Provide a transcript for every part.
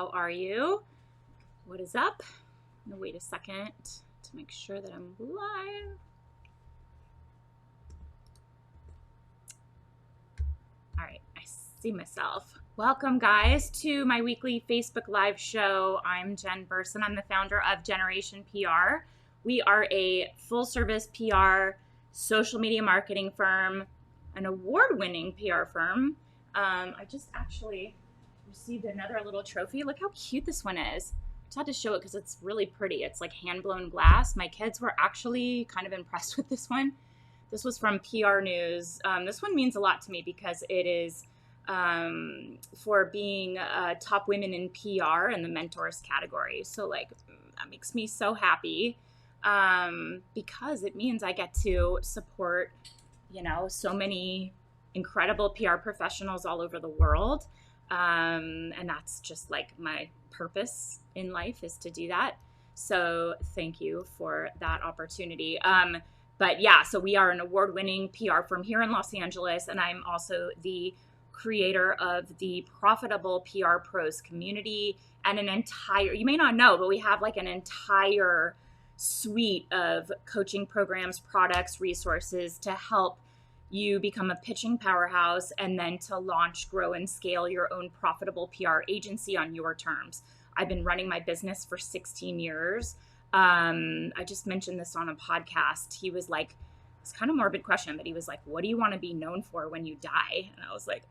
How are you? What is up? I'm going to wait a second to make sure that I'm live. All right, I see myself. Welcome, guys, to my weekly Facebook Live show. I'm Jen Burson. I'm the founder of Generation PR. We are a full-service PR, social media marketing firm, an award-winning PR firm. I just actually received another little trophy. Look how cute this one is. I just had to show it because it's really pretty. It's like hand-blown glass. My kids were actually kind of impressed with this one. This was from PR News. This one means a lot to me because it is for being top women in PR in the mentors category. So like that makes me so happy because it means I get to support, so many incredible PR professionals all over the world. And that's just like my purpose in life is to do that. So thank you for that opportunity. But yeah, so we are an award-winning PR firm here in Los Angeles, and I'm also the creator of the Profitable PR Pros community and you may not know, but we have like an entire suite of coaching programs, products, resources to help you become a pitching powerhouse and then to launch, grow, and scale your own profitable PR agency on your terms. I've been running my business for 16 years. I just mentioned this on a podcast. He was like, it's kind of a morbid question, but he was like, what do you want to be known for when you die? And I was like,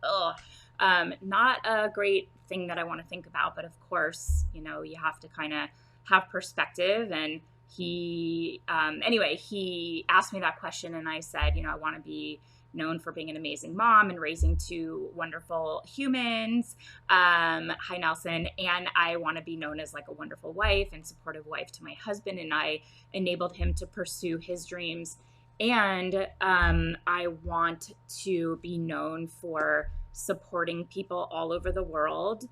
not a great thing that I want to think about. But of course, you have to kind of have perspective. And he asked me that question and I said, I want to be known for being an amazing mom and raising two wonderful humans. Hi, Nelson. And I want to be known as like a wonderful wife and supportive wife to my husband. And I enabled him to pursue his dreams. And I want to be known for supporting people all over the world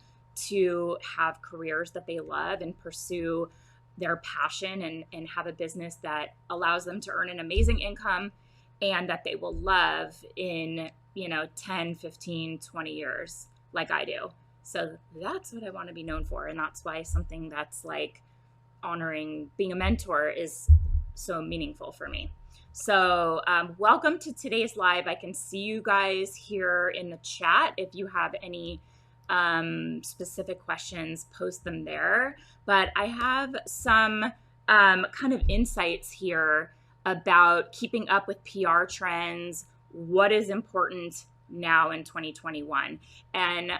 to have careers that they love and pursue their passion and have a business that allows them to earn an amazing income and that they will love in, 10, 15, 20 years like I do. So that's what I want to be known for. And that's why something that's like honoring being a mentor is so meaningful for me. So welcome to today's live. I can see you guys here in the chat. If you have any specific questions, post them there. But I have some kind of insights here about keeping up with PR trends, what is important now in 2021. And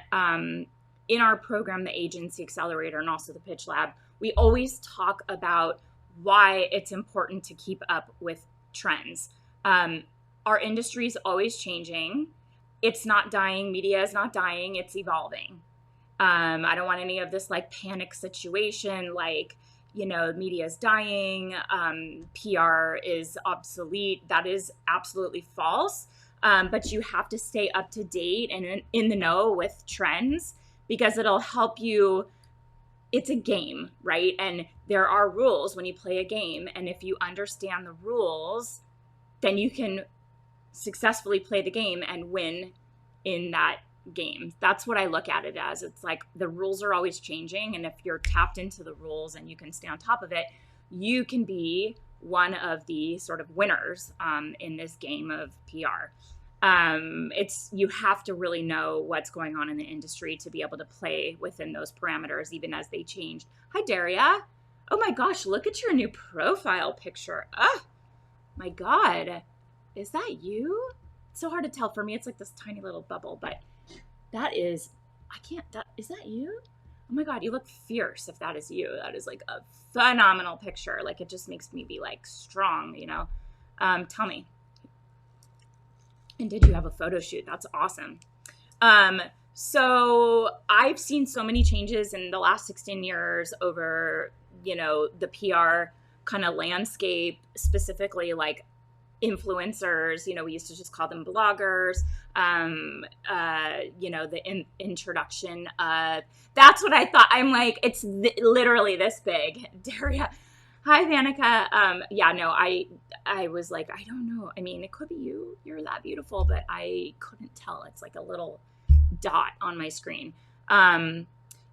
in our program, the Agency Accelerator and also the Pitch Lab, we always talk about why it's important to keep up with trends. Our industry is always changing. It's not dying. Media is not dying. It's evolving. I don't want any of this like panic situation, like, media is dying, PR is obsolete. That is absolutely false. But you have to stay up to date and in the know with trends because it'll help you. It's a game, right? And there are rules when you play a game. And if you understand the rules, then you can successfully play the game and win in that game. That's what I look at it as. It's like the rules are always changing. And if you're tapped into the rules and you can stay on top of it, you can be one of the sort of winners in this game of PR. You have to really know what's going on in the industry to be able to play within those parameters, even as they change. Hi, Daria. Oh my gosh, look at your new profile picture. Oh my God. Is that you? It's so hard to tell. For me, it's like this tiny little bubble, but is that you? Oh my God, you look fierce if that is you. That is like a phenomenal picture. Like it just makes me be like strong, Tell me. And did you have a photo shoot? That's awesome. So I've seen so many changes in the last 16 years over, the PR kind of landscape, specifically like influencers. We used to just call them bloggers. The introduction of, that's what I thought. I'm like, it's literally this big. Daria. Hi, Vanica. I was like, I don't know. I mean, it could be you. You're that beautiful, but I couldn't tell. It's like a little dot on my screen.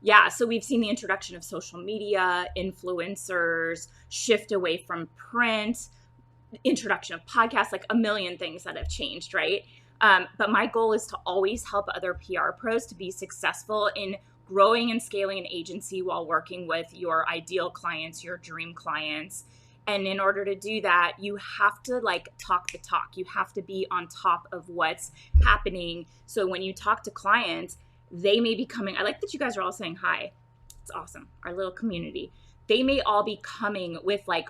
Yeah, so we've seen the introduction of social media, influencers, shift away from print, introduction of podcasts, like a million things that have changed, right? But my goal is to always help other PR pros to be successful in growing and scaling an agency while working with your ideal clients, your dream clients. And in order to do that, you have to like talk the talk. You have to be on top of what's happening. So when you talk to clients, they may be coming. I like that you guys are all saying hi. It's awesome. Our little community. They may all be coming with like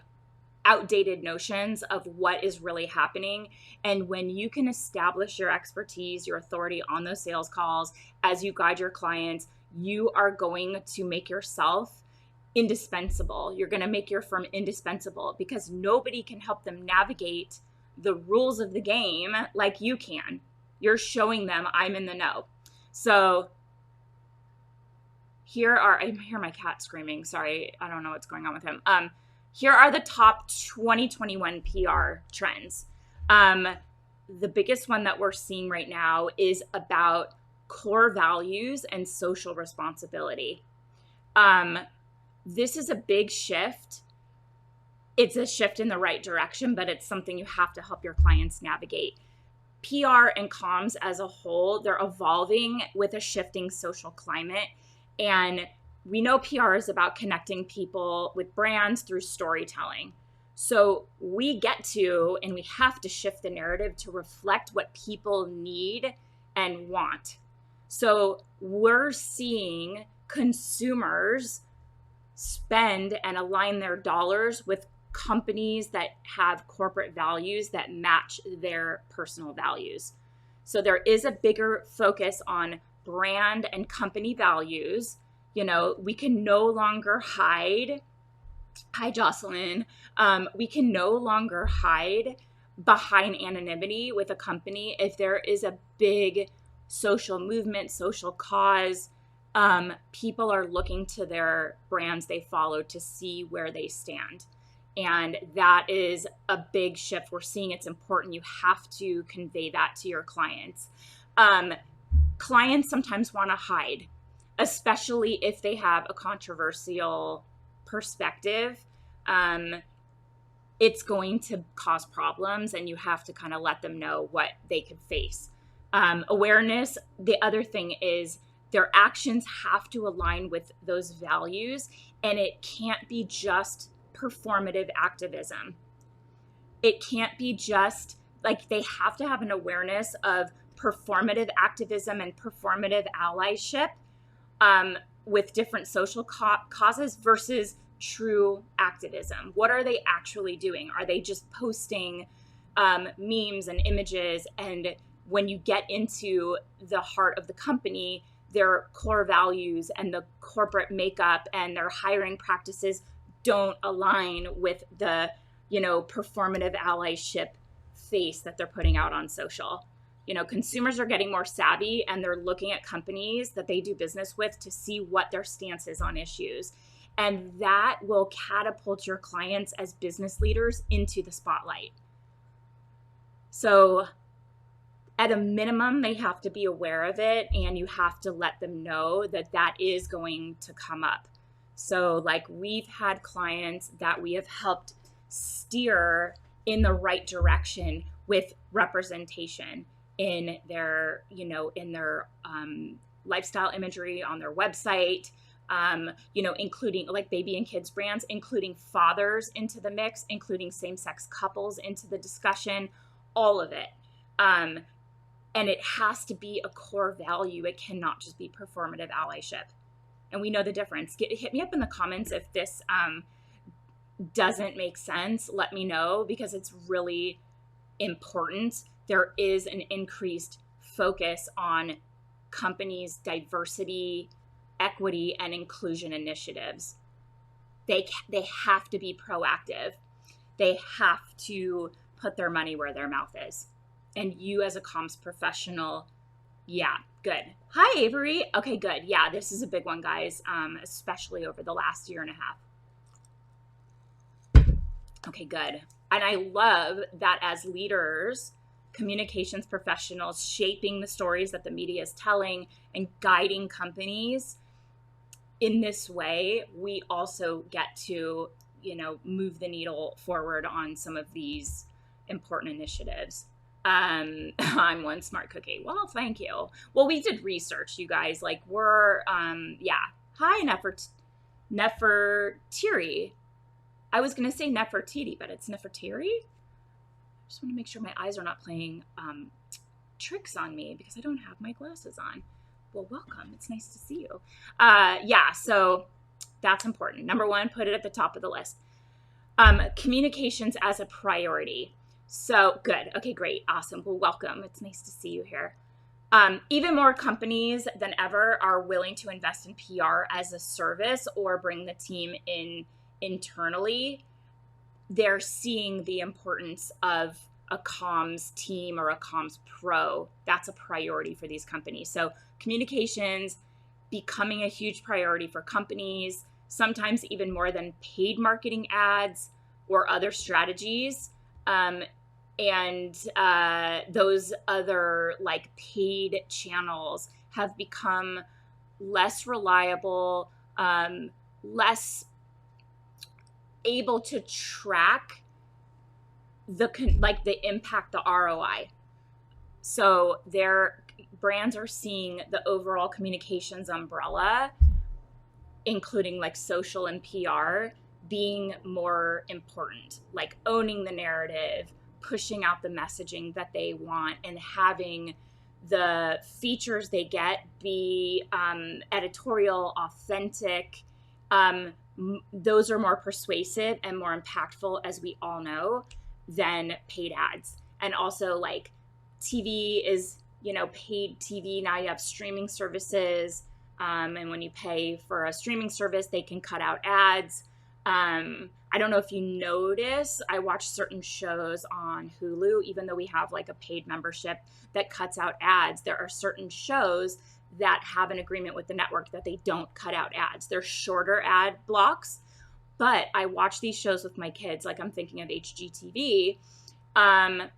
outdated notions of what is really happening. And when you can establish your expertise, your authority on those sales calls as you guide your clients, you are going to make yourself indispensable. You're going to make your firm indispensable because nobody can help them navigate the rules of the game like you can. You're showing them I'm in the know. So I hear my cat screaming. Sorry, I don't know what's going on with him. Here are the top 2021 PR trends. The biggest one that we're seeing right now is about core values and social responsibility. This is a big shift. It's a shift in the right direction, but it's something you have to help your clients navigate. PR and comms as a whole, they're evolving with a shifting social climate. And we know PR is about connecting people with brands through storytelling. So we get to, and we have to shift the narrative to reflect what people need and want. So we're seeing consumers spend and align their dollars with companies that have corporate values that match their personal values. So there is a bigger focus on brand and company values. You know, we can no longer hide. Hi, Jocelyn. We can no longer hide behind anonymity with a company. If there is a big social movement, social cause, people are looking to their brands they follow to see where they stand. And that is a big shift. We're seeing it's important. You have to convey that to your clients. Clients sometimes want to hide, especially if they have a controversial perspective. It's going to cause problems, and you have to kind of let them know what they could face. Awareness, the other thing is their actions have to align with those values, and it can't be just performative activism. It can't be just like, they have to have an awareness of performative activism and performative allyship with different social causes versus true activism. What are they actually doing? Are they just posting memes and images? And when you get into the heart of the company, their core values and the corporate makeup and their hiring practices don't align with the, performative allyship face that they're putting out on social. Consumers are getting more savvy, and they're looking at companies that they do business with to see what their stance is on issues. And that will catapult your clients as business leaders into the spotlight. So at a minimum, they have to be aware of it, and you have to let them know that that is going to come up. So like, we've had clients that we have helped steer in the right direction with representation in their, lifestyle imagery on their website, including like baby and kids brands, including fathers into the mix, including same-sex couples into the discussion, all of it. And it has to be a core value. It cannot just be performative allyship. And we know the difference. Hit me up in the comments if this doesn't make sense. Let me know, because it's really important. There is an increased focus on companies' diversity, equity, and inclusion initiatives. They have to be proactive. They have to put their money where their mouth is. And you as a comms professional, yeah, good. Hi, Avery. Okay, good. Yeah, this is a big one, guys, especially over the last year and a half. Okay, good. And I love that as leaders, communications professionals, shaping the stories that the media is telling and guiding companies, in this way, we also get to, move the needle forward on some of these important initiatives. I'm one smart cookie. Well, thank you. Well, we did research, you guys. Like, we're, Hi, Nefertiri. I was going to say Nefertiti, but it's Nefertiri. I just want to make sure my eyes are not playing tricks on me because I don't have my glasses on. Well, welcome. It's nice to see you. So that's important. Number one, put it at the top of the list. Communications as a priority. So good. Okay, great. Awesome. Well, welcome. It's nice to see you here. Even more companies than ever are willing to invest in PR as a service or bring the team in internally. They're seeing the importance of a comms team or a comms pro. That's a priority for these companies. So communications becoming a huge priority for companies, sometimes even more than paid marketing ads or other strategies. Those other like paid channels have become less reliable, less able to track the impact, the ROI. So their brands are seeing the overall communications umbrella, including like social and PR, being more important, like owning the narrative, pushing out the messaging that they want, and having the features they get be editorial, authentic. Those are more persuasive and more impactful, as we all know, than paid ads. And also like TV is, paid TV. Now you have streaming services. And when you pay for a streaming service, they can cut out ads. I don't know if you notice, I watch certain shows on Hulu, even though we have like a paid membership that cuts out ads. There are certain shows that have an agreement with the network that they don't cut out ads. They're shorter ad blocks, but I watch these shows with my kids, like I'm thinking of HGTV, and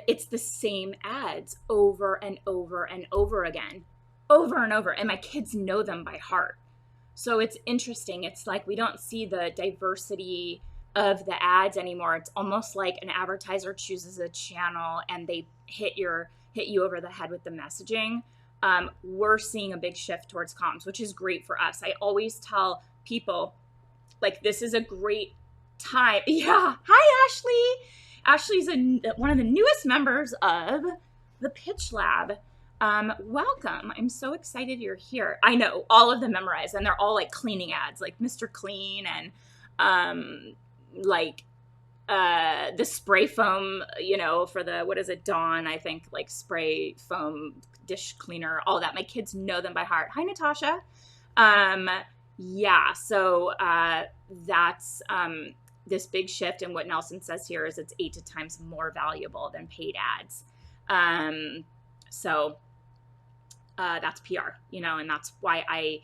it's the same ads over and over and over again, over and over, and my kids know them by heart. So it's interesting. It's like we don't see the diversity of the ads anymore. It's almost like an advertiser chooses a channel and they hit you over the head with the messaging. We're seeing a big shift towards comms, which is great for us. I always tell people, like, this is a great time. Yeah. Hi, Ashley. Ashley's one of the newest members of the Pitch Lab. Welcome. I'm so excited you're here. I know all of them memorized, and they're all like cleaning ads, like Mr. Clean and the spray foam, for the, what is it, Dawn, I think, like spray foam dish cleaner, all that. My kids know them by heart. Hi, Natasha. So that's this big shift. And what Nelson says here is it's 8 to times more valuable than paid ads. That's PR, and that's why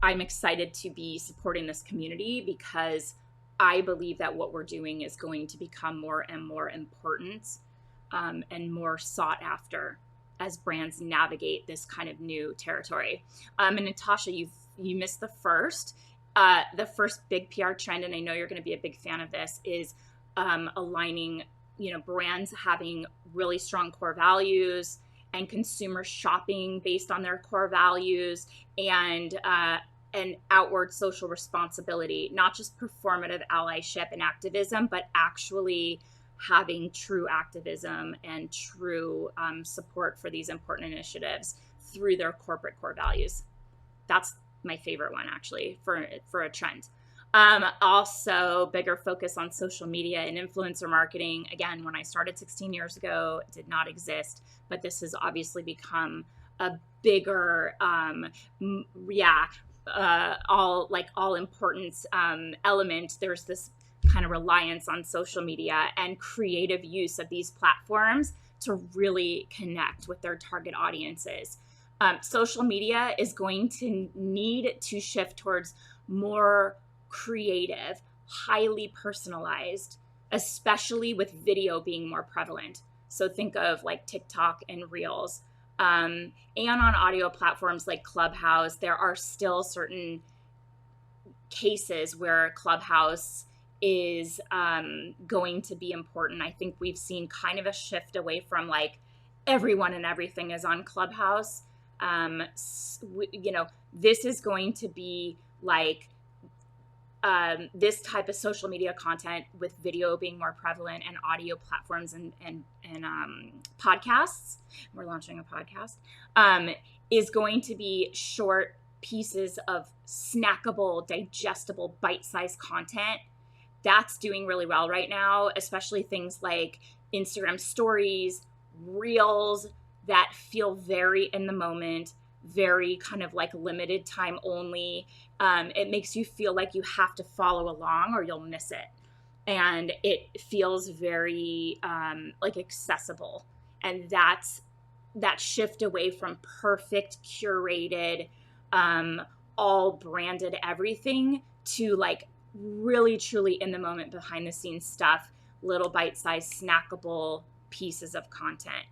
I'm excited to be supporting this community, because I believe that what we're doing is going to become more and more important and more sought after as brands navigate this kind of new territory. And Natasha, you missed the first big PR trend, and I know you're going to be a big fan of this, is aligning, brands having really strong core values and consumer shopping based on their core values, and outward social responsibility, not just performative allyship and activism, but actually having true activism and true support for these important initiatives through their corporate core values. That's my favorite one, actually, for a trend. Also, bigger focus on social media and influencer marketing. Again, when I started 16 years ago, it did not exist, but this has obviously become a bigger, all importance element. There's this kind of reliance on social media and creative use of these platforms to really connect with their target audiences. Social media is going to need to shift towards more creative, highly personalized, especially with video being more prevalent. So think of like TikTok and Reels. And on audio platforms like Clubhouse, there are still certain cases where Clubhouse is going to be important. I think we've seen kind of a shift away from like everyone and everything is on Clubhouse. This is going to be like this type of social media content, with video being more prevalent and audio platforms and podcasts. We're launching a podcast. Is going to be short pieces of snackable, digestible, bite-sized content. That's doing really well right now, especially things like Instagram stories, reels that feel very in the moment, very kind of like limited time only. It makes you feel like you have to follow along or you'll miss it. And it feels very like accessible. And that's that shift away from perfect, curated, all branded everything to like really truly in the moment, behind the scenes stuff, little bite-sized snackable pieces of content.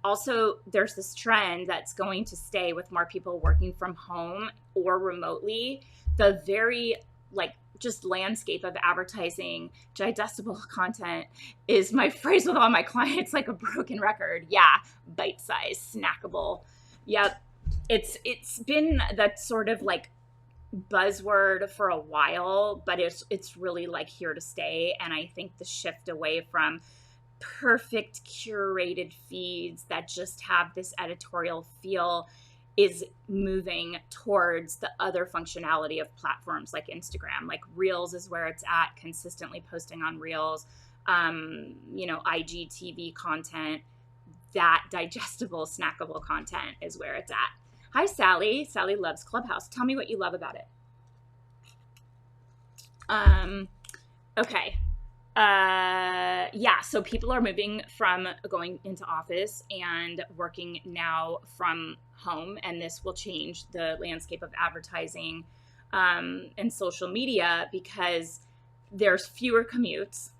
Also, there's this trend that's going to stay with more people working from home or remotely. The very like just landscape of advertising digestible content is my phrase with all my clients, like a broken record. Yeah, bite-sized, snackable. Yep. It's been that sort of like buzzword for a while, but it's really like here to stay. And I think the shift away from perfect curated feeds that just have this editorial feel is moving towards the other functionality of platforms like Instagram. Like Reels is where it's at, consistently posting on Reels, IGTV content. That digestible, snackable content is where it's at. Hi, Sally. Sally loves Clubhouse. Tell me what you love about it. Okay. So people are moving from going into office and working now from home, and this will change the landscape of advertising and social media because there's fewer commutes.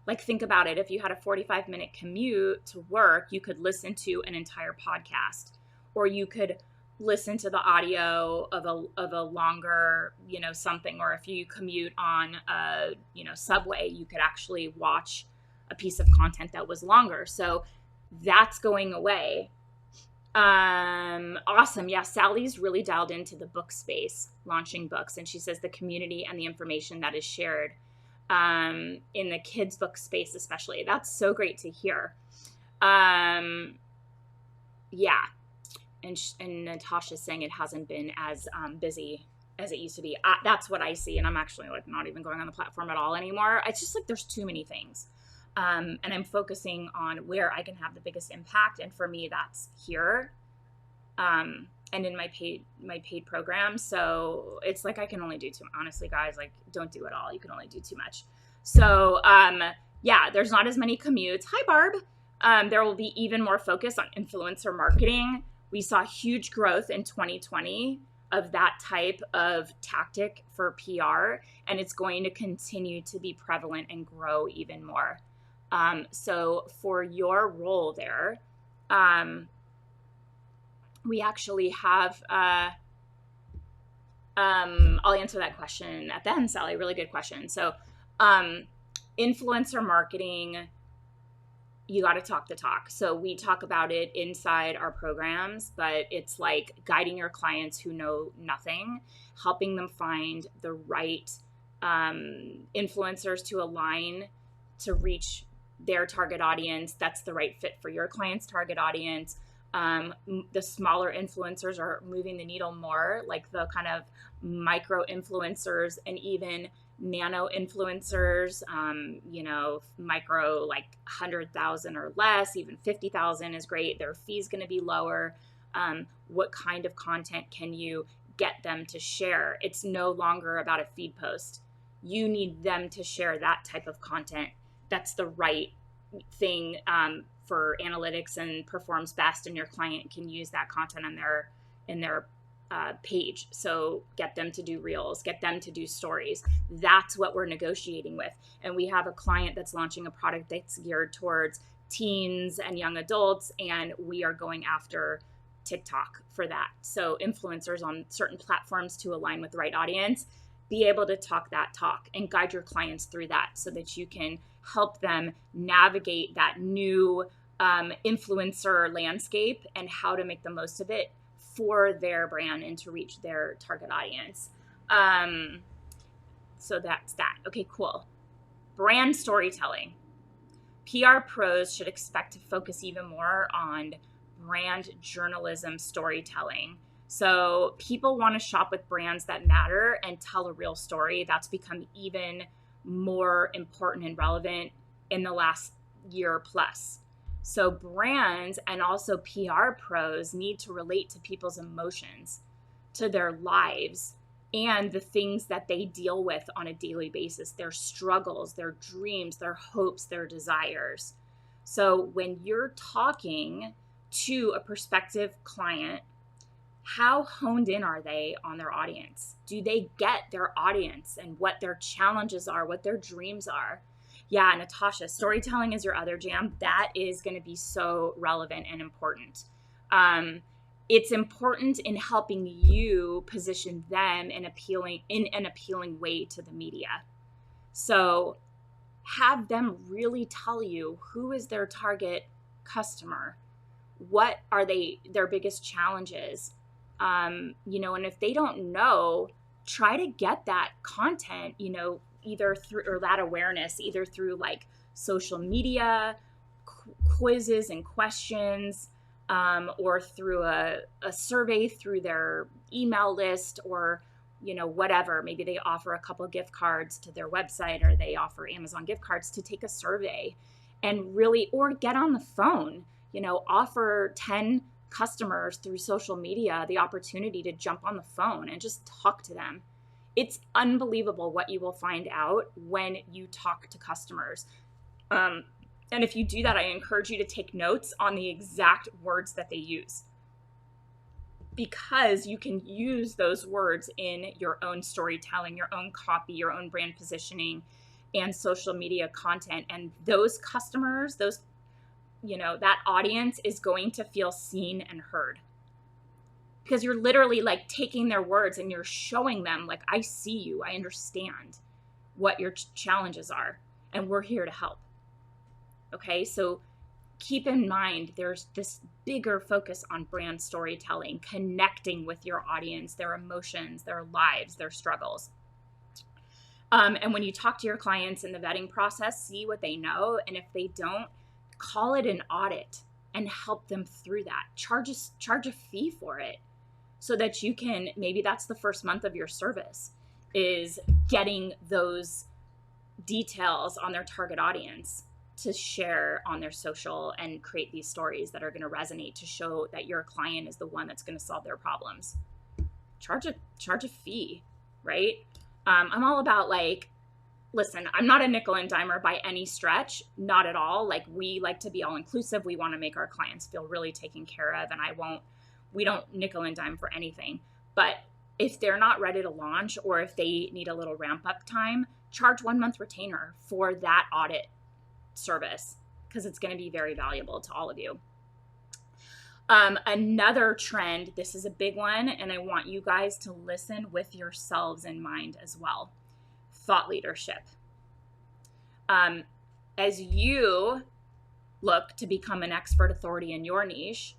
Like, think about it. If you had a 45-minute commute to work, you could listen to an entire podcast, or you could listen to the audio of a longer, something. Or if you commute on a, subway, you could actually watch a piece of content that was longer. So that's going away. Awesome. Yeah. Sally's really dialed into the book space, launching books. And she says the community and the information that is shared in the kids book space, especially. That's so great to hear. Yeah. And Natasha's saying it hasn't been as busy as it used to be. That's what I see. And I'm actually like not even going on the platform at all anymore. It's just like there's too many things. And I'm focusing on where I can have the biggest impact. And for me, that's here. And in my paid program. So it's like I can only do too much. Honestly, guys, like don't do it all. You can only do too much. So there's not as many commutes. Hi, Barb. There will be even more focus on influencer marketing. We saw huge growth in 2020 of that type of tactic for PR, and it's going to continue to be prevalent and grow even more. So for your role there, we actually have, I'll answer that question at the end, Sally. Really good question. So influencer marketing, you got to talk the talk. So we talk about it inside our programs, but it's like guiding your clients who know nothing, helping them find the right influencers to align to reach their target audience. That's the right fit for your client's target audience. The smaller influencers are moving the needle more, like the kind of micro influencers and even nano influencers, micro like 100,000 or less, even 50,000 is great. Their fee's going to be lower. What kind of content can you get them to share? It's no longer about a feed post. You need them to share that type of content. That's the right thing for analytics and performs best, and your client can use that content in their page. So get them to do reels, get them to do stories. That's what we're negotiating with. And we have a client that's launching a product that's geared towards teens and young adults, and we are going after TikTok for that. So influencers on certain platforms to align with the right audience, be able to talk that talk and guide your clients through that so that you can help them navigate that new influencer landscape and how to make the most of it for their brand and to reach their target audience. So that's that. Okay, cool. Brand storytelling. PR pros should expect to focus even more on brand journalism storytelling. So people want to shop with brands that matter and tell a real story. That's become even more important and relevant in the last year plus. So brands and also PR pros need to relate to people's emotions, to their lives, and the things that they deal with on a daily basis, their struggles, their dreams, their hopes, their desires. So when you're talking to a prospective client, how honed in are they on their audience? Do they get their audience and what their challenges are, what their dreams are? Yeah, Natasha, storytelling is your other jam. That is going to be so relevant and important. It's important in helping you position them in an appealing way to the media. So have them really tell you who is their target customer, what are their biggest challenges, and if they don't know, try to get that content, either through, or that awareness, either through like social media, quizzes and questions, or through a survey through their email list, or whatever. Maybe they offer a couple gift cards to their website, or they offer Amazon gift cards to take a survey, and really, or get on the phone, offer 10 customers through social media the opportunity to jump on the phone and just talk to them. It's unbelievable what you will find out when you talk to customers. And if you do that, I encourage you to take notes on the exact words that they use, because you can use those words in your own storytelling, your own copy, your own brand positioning, and social media content. And those customers, that audience is going to feel seen and heard, because you're literally like taking their words and you're showing them like, I see you, I understand what your challenges are, and we're here to help. Okay, so keep in mind, there's this bigger focus on brand storytelling, connecting with your audience, their emotions, their lives, their struggles. And when you talk to your clients in the vetting process, see what they know. And if they don't, call it an audit and help them through that. Charge a fee for it, so that you can, maybe that's the first month of your service, is getting those details on their target audience to share on their social and create these stories that are going to resonate, to show that your client is the one that's going to solve their problems. Charge a fee, right? I'm all about like, listen, I'm not a nickel and dimer by any stretch, not at all. Like, we like to be all inclusive. We want to make our clients feel really taken care of, and we don't nickel and dime for anything. But if they're not ready to launch, or if they need a little ramp up time, charge 1 month retainer for that audit service, because it's going to be very valuable to all of you. Another trend, this is a big one, and I want you guys to listen with yourselves in mind as well. Thought leadership. As you look to become an expert authority in your niche,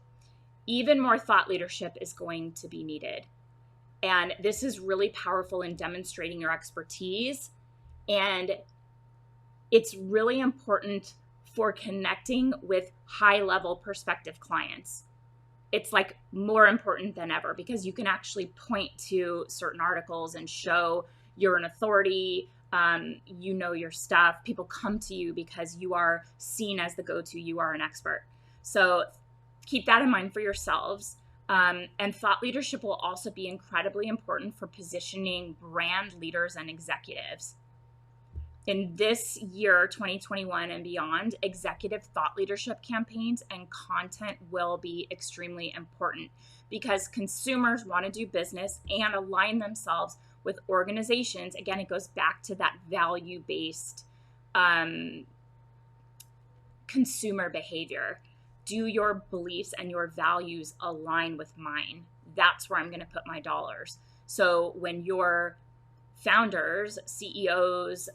even more thought leadership is going to be needed. And this is really powerful in demonstrating your expertise. And it's really important for connecting with high-level prospective clients. It's like more important than ever, because you can actually point to certain articles and show you're an authority, your stuff. People come to you because you are seen as the go-to, you are an expert. So keep that in mind for yourselves. And thought leadership will also be incredibly important for positioning brand leaders and executives. In this year, 2021 and beyond, executive thought leadership campaigns and content will be extremely important, because consumers want to do business and align themselves with organizations. Again, it goes back to that value-based consumer behavior. Do your beliefs and your values align with mine? That's where I'm going to put my dollars. So when your founders, CEOs,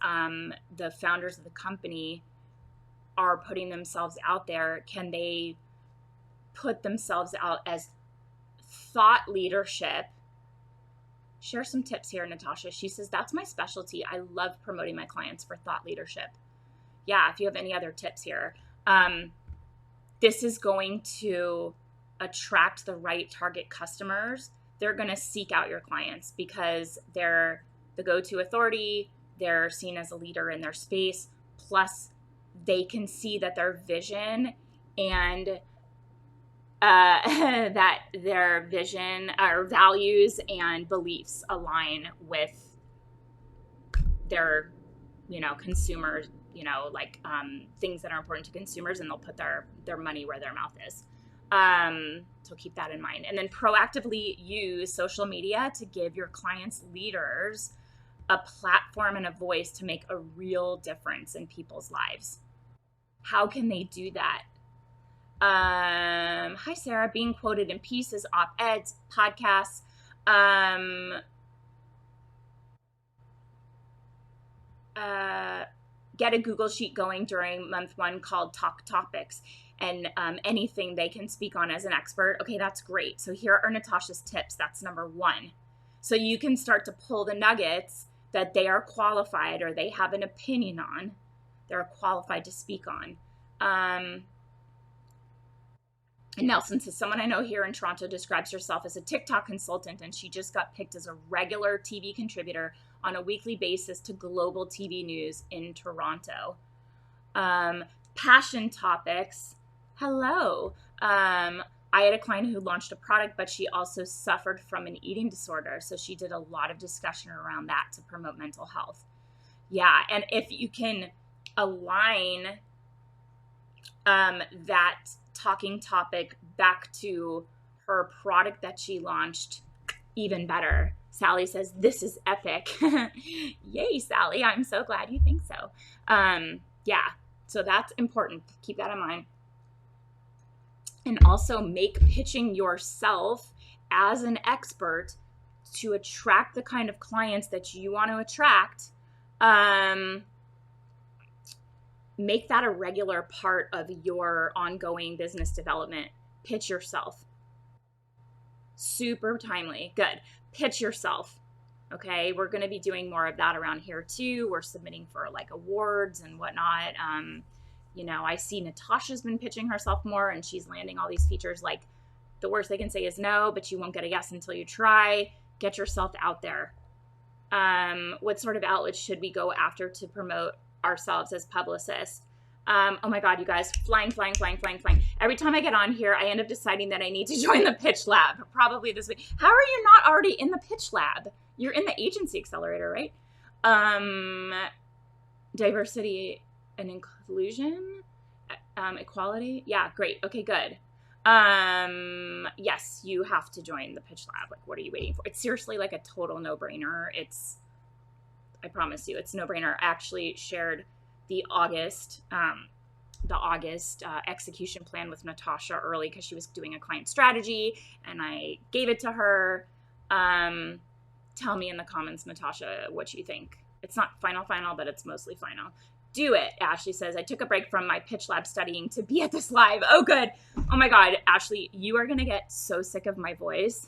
the founders of the company are putting themselves out there, can they put themselves out as thought leadership? Share some tips here, Natasha. She says, that's my specialty. I love promoting my clients for thought leadership. Yeah, if you have any other tips here. This is going to attract the right target customers. They're going to seek out your clients because they're the go-to authority. They're seen as a leader in their space. Plus, they can see that their vision and that their vision or values and beliefs align with their, consumers, things that are important to consumers, and they'll put their money where their mouth is. So keep that in mind. And then proactively use social media to give your clients' leaders a platform and a voice to make a real difference in people's lives. How can they do that? Hi, Sarah. Being quoted in pieces, op-eds, podcasts. Get a Google Sheet going during month 1 called Talk Topics, and anything they can speak on as an expert. Okay, that's great. So here are Natasha's tips. That's number 1. So you can start to pull the nuggets that they are qualified or they have an opinion on. They're qualified to speak on. And Nelson says, someone I know here in Toronto describes herself as a TikTok consultant, and she just got picked as a regular TV contributor on a weekly basis to global TV news in Toronto. Passion topics. Hello. I had a client who launched a product, but she also suffered from an eating disorder. So she did a lot of discussion around that to promote mental health. Yeah. And if you can align that talking topic back to her product that she launched, even better. Sally says, this is epic. Yay, Sally. I'm so glad you think so. Yeah, so that's important. Keep that in mind. And also make pitching yourself as an expert to attract the kind of clients that you want to attract. Make that a regular part of your ongoing business development. Pitch yourself. Super timely. Good. Pitch yourself. Okay. We're going to be doing more of that around here too. We're submitting for like awards and whatnot. I see Natasha's been pitching herself more, and she's landing all these features. Like, the worst they can say is no, but you won't get a yes until you try. Get yourself out there. What sort of outlets should we go after to promote ourselves as publicists? Oh my God, you guys, flying. Every time I get on here, I end up deciding that I need to join the pitch lab, probably this week. How are you not already in the pitch lab? You're in the Agency Accelerator, right? Diversity and inclusion, equality. Yeah, great. Okay, good. Yes, you have to join the pitch lab. Like, what are you waiting for? It's seriously like a total no-brainer. I promise you, it's a no-brainer. I actually shared the August execution plan with Natasha early because she was doing a client strategy, and I gave it to her. Tell me in the comments, Natasha, what you think. It's not final, but it's mostly final. Do it. Ashley says, I took a break from my pitch lab studying to be at this live. Oh, good. Oh my God, Ashley, you are going to get so sick of my voice.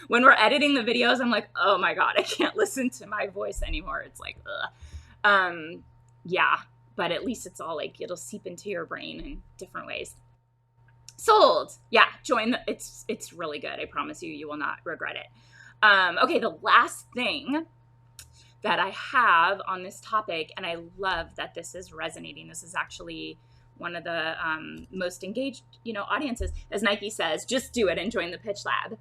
When we're editing the videos, I'm like, oh my God, I can't listen to my voice anymore. It's like, ugh. Yeah, but at least it's all like, it'll seep into your brain in different ways. Sold. Yeah, join it's really good. I promise you will not regret it. Okay, the last thing that I have on this topic, and I love that this is resonating. This is actually one of the most engaged, audiences. As Nike says, just do it and join the pitch lab.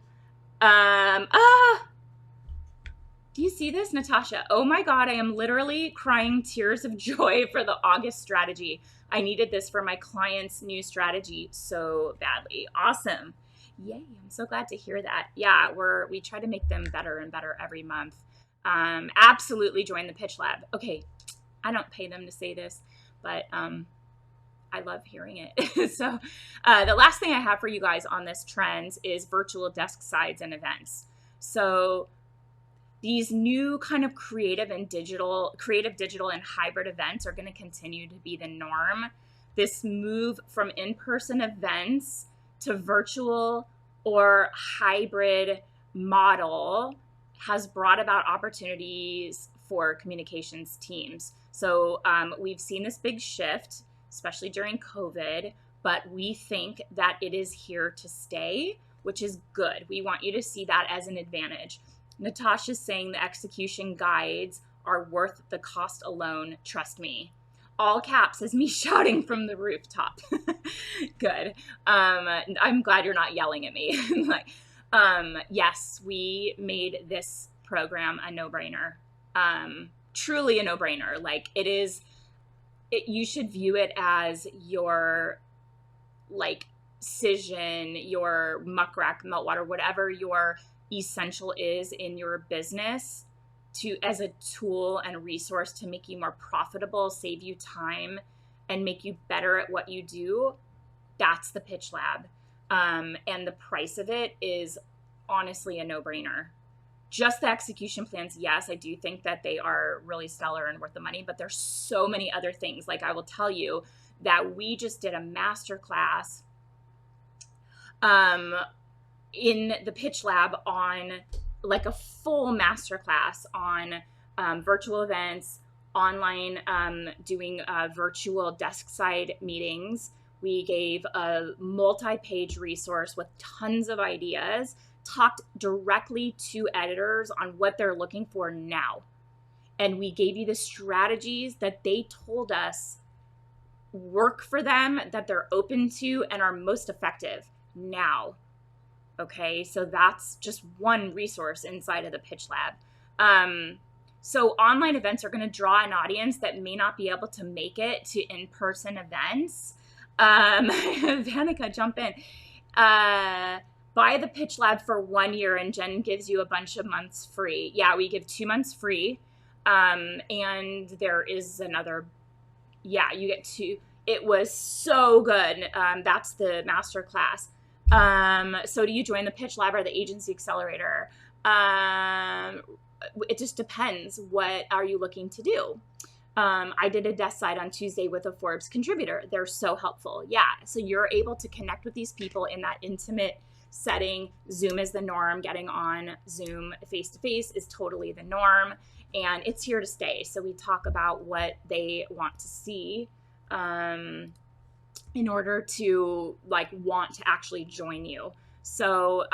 Do you see this, Natasha? Oh my God, I am literally crying tears of joy for the August strategy. I needed this for my client's new strategy so badly. Awesome. Yay, I'm so glad to hear that. Yeah, we try to make them better and better every month. Absolutely join the pitch lab. Okay, I don't pay them to say this, but I love hearing it. So the last thing I have for you guys on this trends is virtual desk sides and events. So these new kind of creative digital and hybrid events are going to continue to be the norm. This move from in-person events to virtual or hybrid model has brought about opportunities for communications teams. So we've seen this big shift, especially during COVID, but we think that it is here to stay, which is good. We want you to see that as an advantage. Natasha's saying the execution guides are worth the cost alone. Trust me. All caps is me shouting from the rooftop. Good. I'm glad you're not yelling at me. Like, yes, we made this program a no-brainer. Truly a no-brainer. Like you should view it as your like Cision, your muck rack, meltwater, whatever your essential is in your business as a tool and resource to make you more profitable, save you time, and make you better at what you do. That's the Pitch Lab. And the price of it is honestly a no-brainer. Just the execution plans, yes, I do think that they are really stellar and worth the money, but there's so many other things. Like I will tell you that we just did a masterclass in the Pitch Lab on like a full masterclass on virtual events, online doing virtual desk side meetings. We gave a multi-page resource with tons of ideas, talked directly to editors on what they're looking for now. And we gave you the strategies that they told us work for them, that they're open to, and are most effective now. Okay, so that's just one resource inside of the Pitch Lab. So online events are going to draw an audience that may not be able to make it to in-person events. Vanica, jump in. Buy the Pitch Lab for 1 year and Jen gives you a bunch of months free. Yeah, we give 2 months free. And there is another, yeah, you get 2. It was so good. That's the master class. So do you join the Pitch Lab or the Agency Accelerator? It just depends. What are you looking to do? I did a desk side on Tuesday with a Forbes contributor. They're so helpful. Yeah. So you're able to connect with these people in that intimate setting. Zoom is the norm. Getting on Zoom face-to-face is totally the norm. And it's here to stay. So we talk about what they want to see in order to want to actually join you. So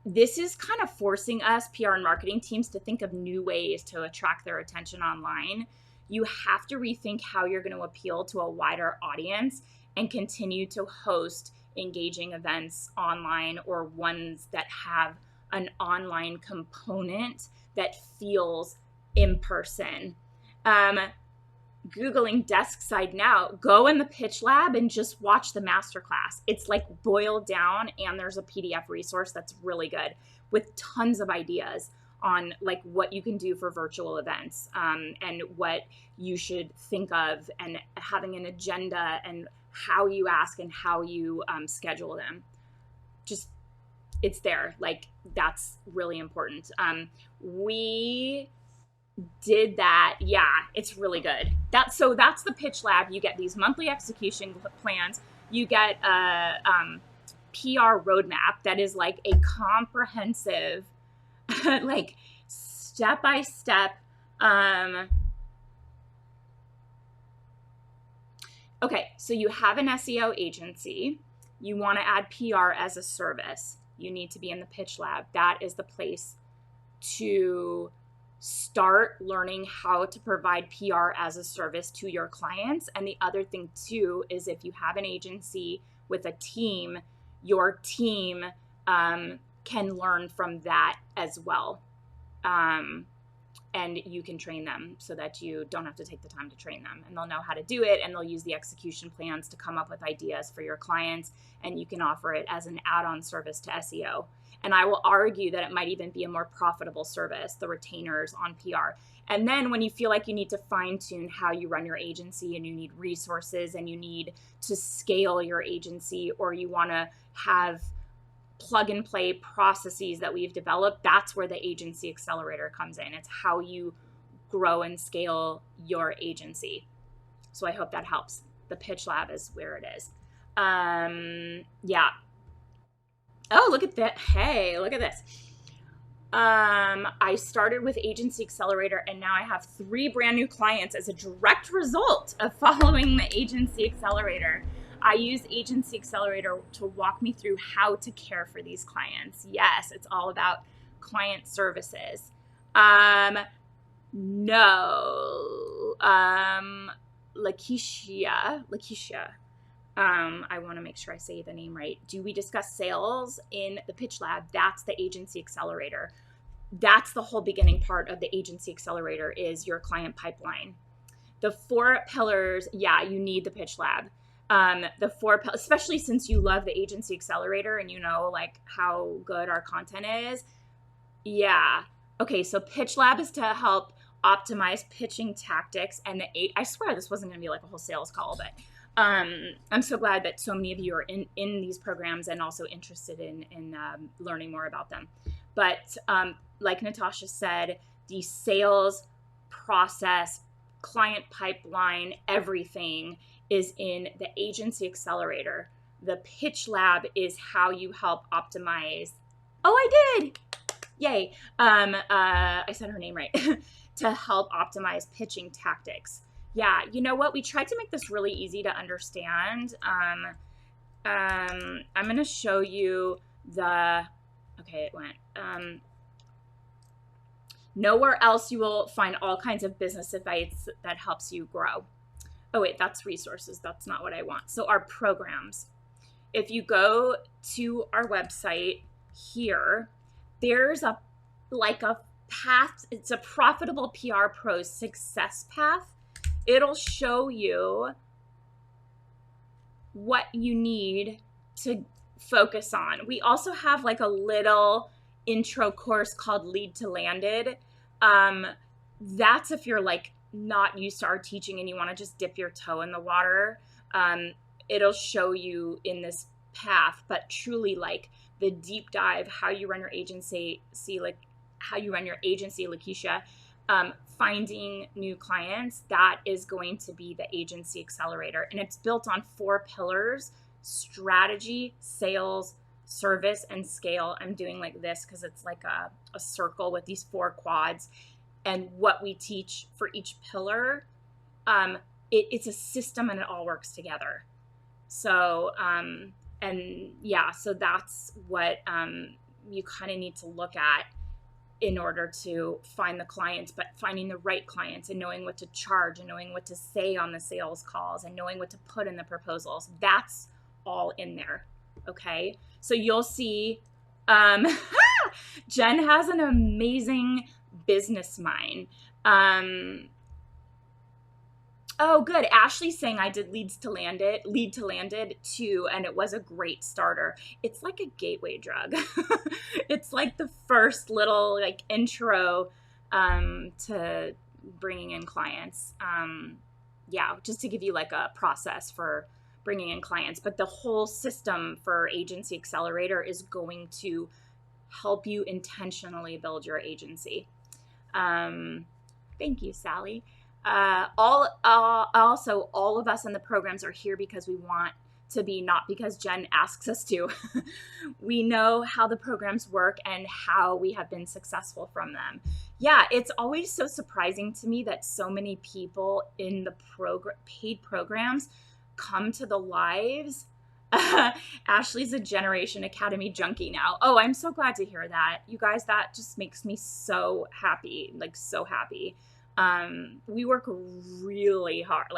this is kind of forcing us PR and marketing teams to think of new ways to attract their attention online. You have to rethink how you're going to appeal to a wider audience and continue to host engaging events online, or ones that have an online component that feels in person. Googling desk side now, go in the Pitch Lab and just watch the masterclass. It's boiled down, and there's a PDF resource that's really good with tons of ideas on what you can do for virtual events, and what you should think of, and having an agenda, and how you ask and how you schedule them. Just, it's there. That's really important. We did that. Yeah, it's really good. That's the Pitch Lab. You get these monthly execution plans. You get a PR roadmap that is a comprehensive, step-by-step. Okay, so you have an SEO agency. You want to add PR as a service. You need to be in the Pitch Lab. That is the place to start learning how to provide PR as a service to your clients. And the other thing too is, if you have an agency with a team, your team can learn from that as well. and you can train them so that you don't have to take the time to train them, and they'll know how to do it, and they'll use the execution plans to come up with ideas for your clients, and you can offer it as an add-on service to SEO. And I will argue that it might even be a more profitable service, the retainers on PR. And then when you feel like you need to fine tune how you run your agency, and you need resources, and you need to scale your agency, or you want to have plug and play processes that we've developed, that's where the Agency Accelerator comes in. It's how you grow and scale your agency. So I hope that helps. The Pitch Lab is where it is. Yeah. Oh, look at that. Hey, look at this. I started with Agency Accelerator, and now I have 3 brand new clients as a direct result of following the Agency Accelerator. I use Agency Accelerator to walk me through how to care for these clients. Yes, it's all about client services. No. Lakeisha. I want to make sure I say the name right. Do we discuss sales in the Pitch Lab? That's the Agency Accelerator. That's the whole beginning part of the Agency Accelerator, is your client pipeline. The 4 pillars, yeah, you need the Pitch Lab. The 4, especially since you love the Agency Accelerator and you know like how good our content is. Yeah. Okay, so Pitch Lab is to help optimize pitching tactics, and I swear this wasn't going to be like a whole sales call, but I'm so glad that so many of you are in these programs and also interested in learning more about them. But like Natasha said, the sales process, client pipeline, everything is in the Agency Accelerator. The Pitch Lab is how you help optimize. Oh, I did. Yay. I said her name right. To help optimize pitching tactics. Yeah, you know what? We tried to make this really easy to understand. I'm going to show you okay, it went. Nowhere else you will find all kinds of business advice that helps you grow. Oh, wait, that's resources. That's not what I want. So our programs. If you go to our website here, there's a path. It's a Profitable PR Pros success path. It'll show you what you need to focus on. We also have like a little intro course called Lead to Landed. That's if you're like not used to our teaching and you want to just dip your toe in the water. It'll show you in this path, but truly like the deep dive, how you run your agency, Lakeisha, finding new clients, that is going to be the Agency Accelerator. And it's built on 4 pillars: strategy, sales, service, and scale. I'm doing like this because it's like a circle with these 4 quads. And what we teach for each pillar, it's a system and it all works together. So, so that's what you kind of need to look at in order to find the clients, but finding the right clients and knowing what to charge and knowing what to say on the sales calls and knowing what to put in the proposals. That's all in there. Okay. So you'll see, Jen has an amazing business mind. Oh, good. Ashley's saying I did Lead to Landed too, and it was a great starter. It's like a gateway drug. It's like the first little like intro to bringing in clients. Just to give you like a process for bringing in clients. But the whole system for Agency Accelerator is going to help you intentionally build your agency. Thank you, Sally. Also, all of us in the programs are here because we want to be, not because Jen asks us to. We know how the programs work and how we have been successful from them. Yeah, it's always so surprising to me that so many people in the paid programs come to the lives. Ashley's a Generation Academy junkie now. Oh, I'm so glad to hear that. You guys, that just makes me so happy, like so happy. We work really hard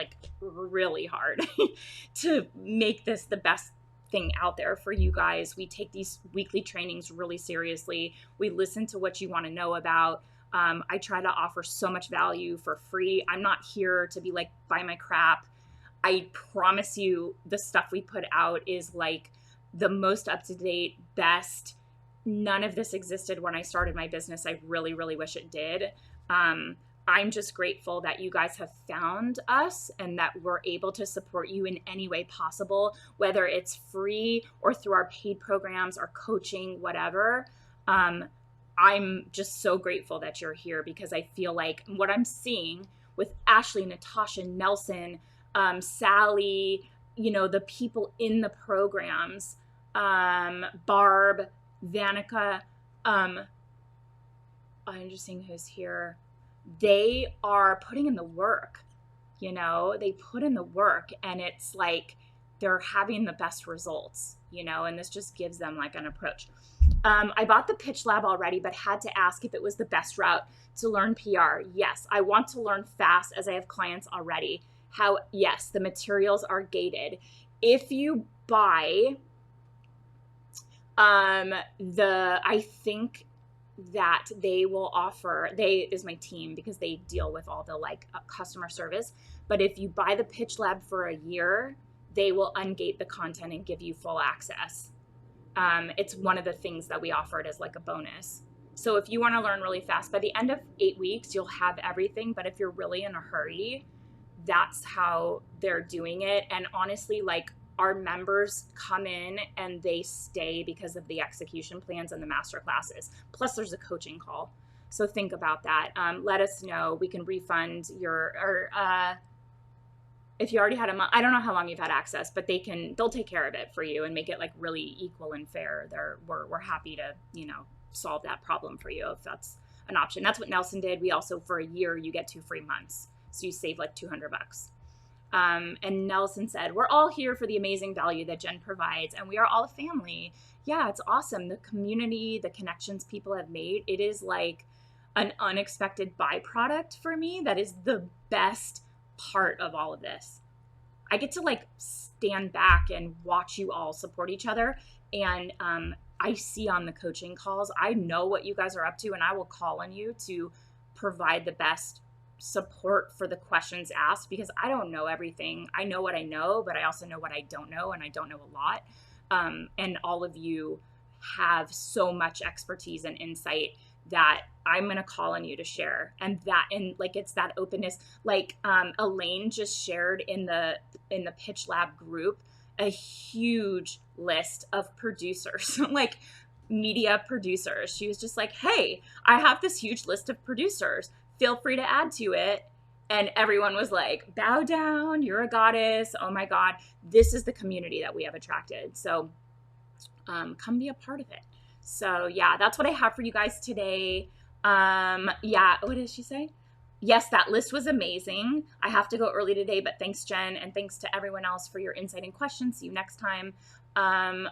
to make this the best thing out there for you guys. We take these weekly trainings really seriously. We listen to what you want to know about. I try to offer so much value for free. I'm not here to be like, buy my crap. I promise you the stuff we put out is like the most up-to-date, best. None of this existed when I started my business. I really, really wish it did. I'm just grateful that you guys have found us and that we're able to support you in any way possible, whether it's free or through our paid programs or coaching, whatever. I'm just so grateful that you're here, because I feel like what I'm seeing with Ashley, Natasha, Nelson, Sally, the people in the programs, Barb, Vanica, I'm just seeing who's here. They are putting in the work, they put in the work, and it's like they're having the best results, and this just gives them like an approach. I bought the Pitch Lab already, but had to ask if it was the best route to learn PR. Yes, I want to learn fast as I have clients already. Yes, the materials are gated. If you buy I think that they will offer, they is my team because they deal with all the customer service. But if you buy the Pitch Lab for a year, they will ungate the content and give you full access. It's one of the things that we offered as like a bonus. So if you want to learn really fast, by the end of 8 weeks, you'll have everything. But if you're really in a hurry, that's how they're doing it. And honestly, our members come in and they stay because of the execution plans and the master classes. Plus there's a coaching call. So think about that. Let us know. We can refund if you already had a month. I don't know how long you've had access, but they'll take care of it for you and make it really equal and fair. We're happy to, solve that problem for you if that's an option. That's what Nelson did. We also, for a year, you get 2 free months. So you save $200. And Nelson said, we're all here for the amazing value that Jen provides, and we are all a family. Yeah, it's awesome. The community, the connections people have made, it is like an unexpected byproduct for me. That is the best part of all of this. I get to stand back and watch you all support each other. And I see on the coaching calls, I know what you guys are up to, and I will call on you to provide the best support for the questions asked, because I don't know everything. I know what I know, but I also know what I don't know, and I don't know a lot. And all of you have so much expertise and insight that I'm going to call on you to share. And it's that openness. Elaine just shared in the Pitch Lab group a huge list of producers, media producers. She was just like, hey, I have this huge list of producers. Feel free to add to it. And everyone was like, bow down, you're a goddess. Oh my God, this is the community that we have attracted. So come be a part of it. So yeah, that's what I have for you guys today. Yeah, what did she say? Yes, that list was amazing. I have to go early today, but thanks, Jen. And thanks to everyone else for your insight and questions. See you next time.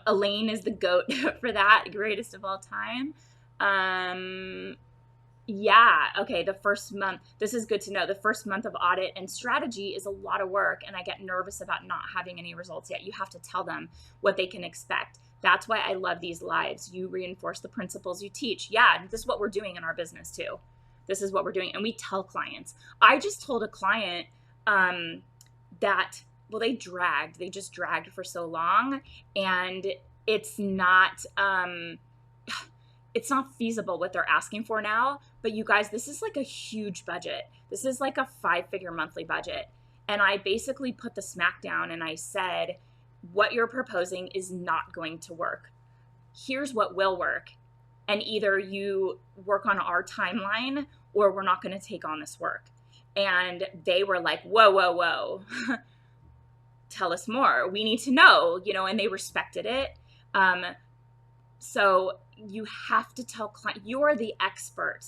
Elaine is the GOAT for that, greatest of all time. Yeah, okay, the first month, this is good to know. The first month of audit and strategy is a lot of work, and I get nervous about not having any results yet. You have to tell them what they can expect. That's why I love these lives. You reinforce the principles you teach. Yeah, this is what we're doing in our business too. This is what we're doing. And we tell clients. I just told a client that, well, they just dragged for so long, and it's not feasible what they're asking for now. But you guys, this is a huge budget. This is a 5-figure monthly budget. And I basically put the smack down and I said, what you're proposing is not going to work. Here's what will work. And either you work on our timeline or we're not going to take on this work. And they were like, whoa, whoa, whoa. Tell us more. We need to know, and they respected it. So you have to tell clients, you are the expert.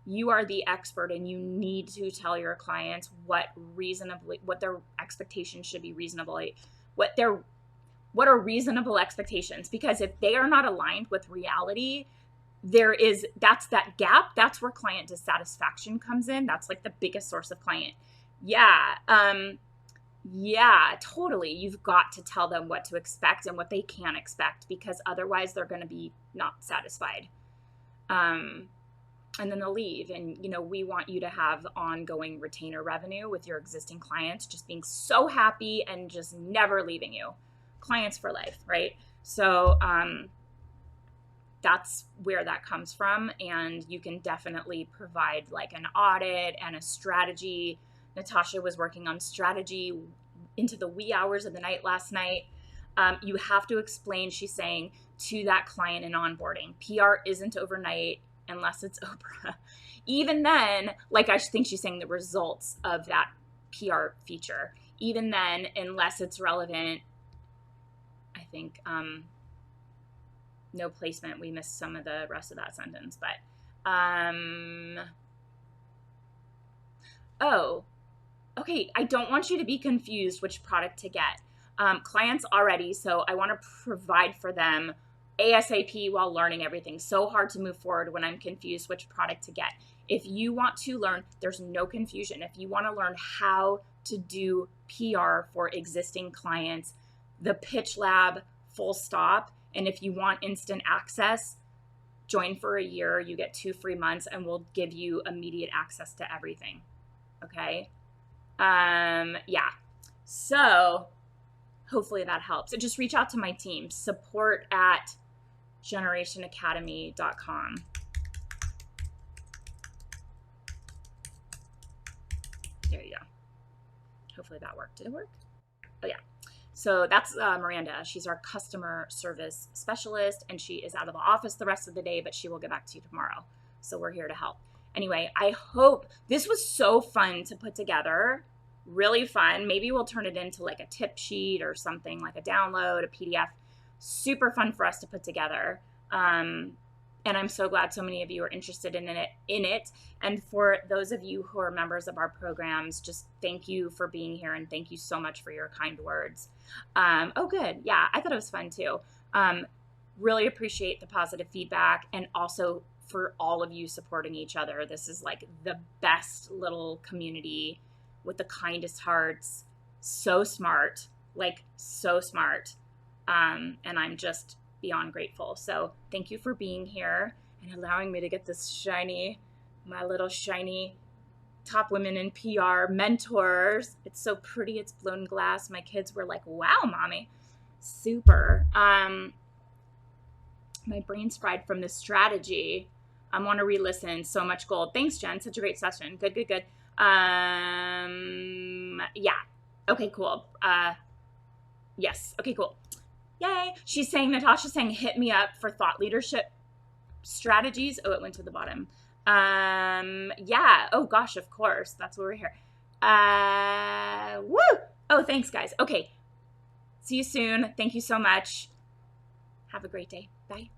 You are the expert, and you need to tell your clients what their expectations should be reasonably, what are reasonable expectations. Because if they are not aligned with reality, that's that gap. That's where client dissatisfaction comes in. That's the biggest source of client. Yeah. Yeah, totally. You've got to tell them what to expect and what they can expect, because otherwise they're going to be not satisfied. and then they'll leave. And, you know, we want you to have ongoing retainer revenue with your existing clients, just being so happy and just never leaving you. Clients for life, right? So that's where that comes from. And you can definitely provide like an audit and a strategy. Natasha was working on strategy into the wee hours of the night last night. You have to explain, she's saying, to that client in onboarding. PR isn't overnight unless it's Oprah. Even then, like I think she's saying the results of that PR feature. Even then, unless it's relevant, I think no placement. We missed some of the rest of that sentence, but oh, okay. I don't want you to be confused which product to get. Clients already, so I want to provide for them ASAP while learning everything. So hard to move forward when I'm confused which product to get. If you want to learn, there's no confusion. If you want to learn how to do PR for existing clients, the Pitch Lab, full stop. And if you want instant access, join for a year. You get 2 free months and we'll give you immediate access to everything. Okay. Yeah. So hopefully that helps. So just reach out to my team, support@generationacademy.com. There you go. Hopefully that worked. Did it work? Oh yeah. So that's Miranda. She's our customer service specialist, and she is out of the office the rest of the day, but she will get back to you tomorrow. So we're here to help. Anyway, I hope this was so fun to put together. Really fun. Maybe we'll turn it into like a tip sheet or something, like a download, a PDF. Super fun for us to put together. And I'm so glad so many of you are interested in it. And for those of you who are members of our programs, just thank you for being here, and thank you so much for your kind words. Oh, good. Yeah, I thought it was fun too. Really appreciate the positive feedback, and also for all of you supporting each other. This is like the best little community with the kindest hearts. So smart, like so smart. And I'm just beyond grateful. So thank you for being here and allowing me to get this shiny, my little shiny top women in PR mentors. It's so pretty. It's blown glass. My kids were like, wow, mommy. Super. My brain's fried from this strategy. I want to re-listen. So much gold. Thanks, Jen. Such a great session. Good. Yeah. Okay, cool. Yes. Okay, cool. Yay. She's saying, Natasha's saying, hit me up for thought leadership strategies. Oh, it went to the bottom. Yeah. Oh gosh, of course. That's why we're here. Woo. Oh, thanks guys. Okay. See you soon. Thank you so much. Have a great day. Bye.